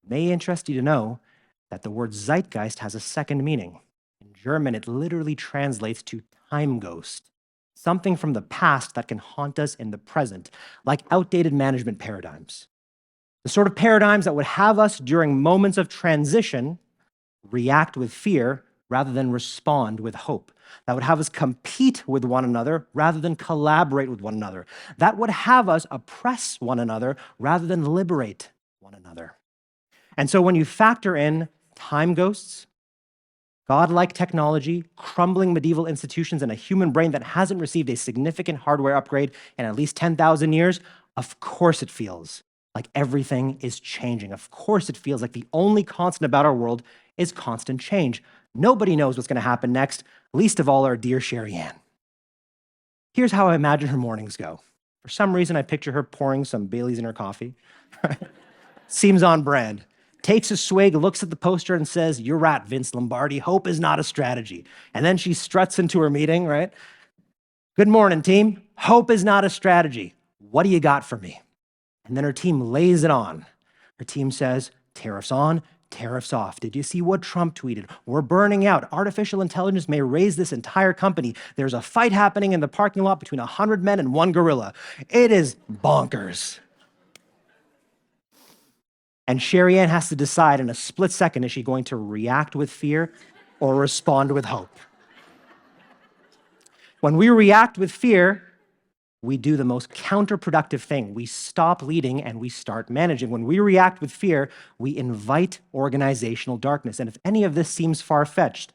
It may interest you to know that the word Zeitgeist has a second meaning. In German, it literally translates to time ghost, something from the past that can haunt us in the present, like outdated management paradigms. The sort of paradigms that would have us during moments of transition react with fear rather than respond with hope. That would have us compete with one another rather than collaborate with one another. That would have us oppress one another rather than liberate one another. And so when you factor in time ghosts, godlike technology, crumbling medieval institutions, and a human brain that hasn't received a significant hardware upgrade in at least 10,000 years, of course it feels like everything is changing. Of course it feels like the only constant about our world is constant change. Nobody knows what's going to happen next, least of all our dear Sherry Ann. Here's how I imagine her mornings go. For some reason, I picture her pouring some Baileys in her coffee. Seems on brand. Takes a swig, looks at the poster and says, "You're right, Vince Lombardi. Hope is not a strategy." And then she struts into her meeting, right? "Good morning, team. Hope is not a strategy. What do you got for me?" And then her team lays it on. Her team says, "Tariffs on, tariffs off. Did you see what Trump tweeted? We're burning out. Artificial intelligence may raise this entire company. There's a fight happening in the parking lot between 100 men and one gorilla. It is bonkers." And Sherry Ann has to decide in a split second, is she going to react with fear or respond with hope? When we react with fear, we do the most counterproductive thing. We stop leading and we start managing. When we react with fear, we invite organizational darkness. And if any of this seems far-fetched,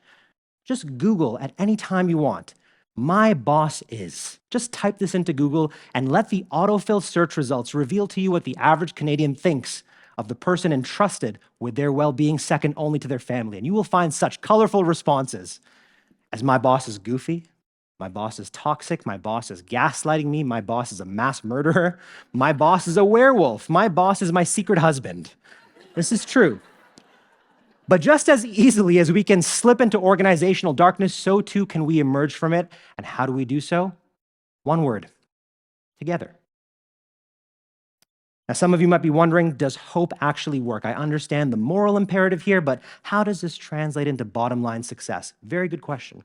just Google at any time you want, "My boss is." Just type this into Google and let the autofill search results reveal to you what the average Canadian thinks of the person entrusted with their well-being second only to their family. And you will find such colorful responses as "My boss is goofy," "My boss is toxic," "My boss is gaslighting me," "My boss is a mass murderer," "My boss is a werewolf," "My boss is my secret husband." This is true. But just as easily as we can slip into organizational darkness, so too can we emerge from it. And how do we do so? One word: together. Now, some of you might be wondering, does hope actually work? I understand the moral imperative here, but how does this translate into bottom line success? Very good question.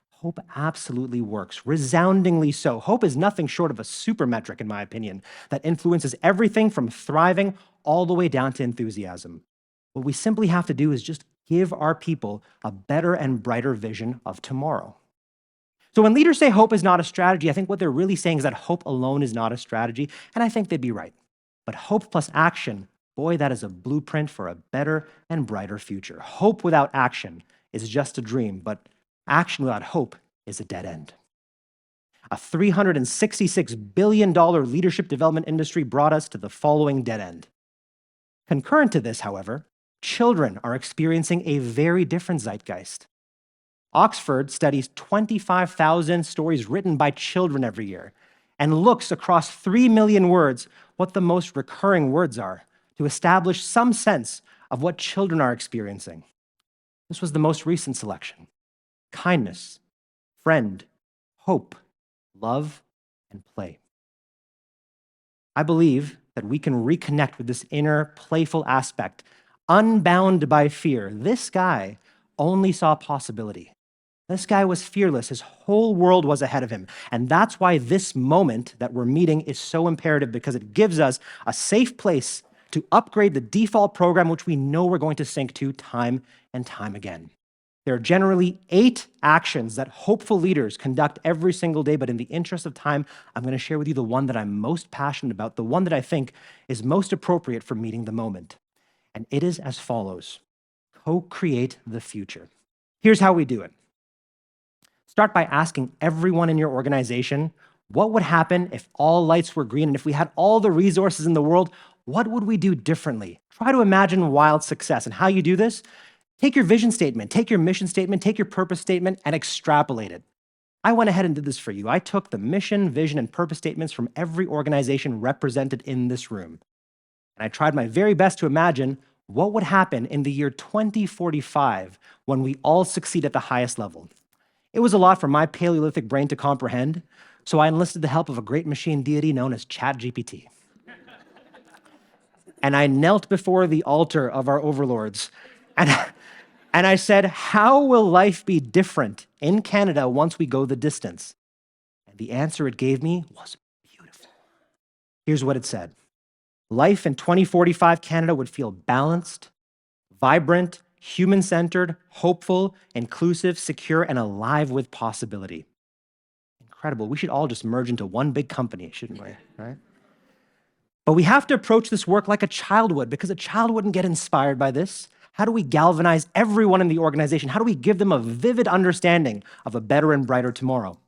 Hope absolutely works, resoundingly so. Hope is nothing short of a super metric, in my opinion, that influences everything from thriving all the way down to enthusiasm. What we simply have to do is just give our people a better and brighter vision of tomorrow. So when leaders say hope is not a strategy, I think what they're really saying is that hope alone is not a strategy, and I think they'd be right. But hope plus action, boy, that is a blueprint for a better and brighter future. Hope without action is just a dream, but action without hope is a dead end. A $366 billion leadership development industry brought us to the following dead end. Concurrent to this, however, children are experiencing a very different zeitgeist. Oxford studies 25,000 stories written by children every year and looks across 3 million words what the most recurring words are to establish some sense of what children are experiencing. This was the most recent selection: kindness, friend, hope, love, and play. I believe that we can reconnect with this inner playful aspect, unbound by fear. This guy only saw possibility. This guy was fearless. His whole world was ahead of him. And that's why this moment that we're meeting is so imperative, because it gives us a safe place to upgrade the default program, which we know we're going to sink to time and time again. There are generally 8 actions that hopeful leaders conduct every single day, but in the interest of time, I'm going to share with you the one that I'm most passionate about, the one that I think is most appropriate for meeting the moment. And it is as follows: co-create the future. Here's how we do it. Start by asking everyone in your organization, what would happen if all lights were green and if we had all the resources in the world? What would we do differently? Try to imagine wild success. And how you do this? Take your vision statement, take your mission statement, take your purpose statement, and extrapolate it. I went ahead and did this for you. I took the mission, vision, and purpose statements from every organization represented in this room. And I tried my very best to imagine what would happen in the year 2045 when we all succeed at the highest level. It was a lot for my Paleolithic brain to comprehend, so I enlisted the help of a great machine deity known as ChatGPT. and I knelt before the altar of our overlords. And, and I said, how will life be different in Canada once we go the distance? And the answer it gave me was beautiful. Here's what it said. Life in 2045 Canada would feel balanced, vibrant, human-centered, hopeful, inclusive, secure, and alive with possibility. Incredible. We should all just merge into one big company, shouldn't we? Right? But we have to approach this work like a child would, because a child wouldn't get inspired by this. How do we galvanize everyone in the organization? How do we give them a vivid understanding of a better and brighter tomorrow?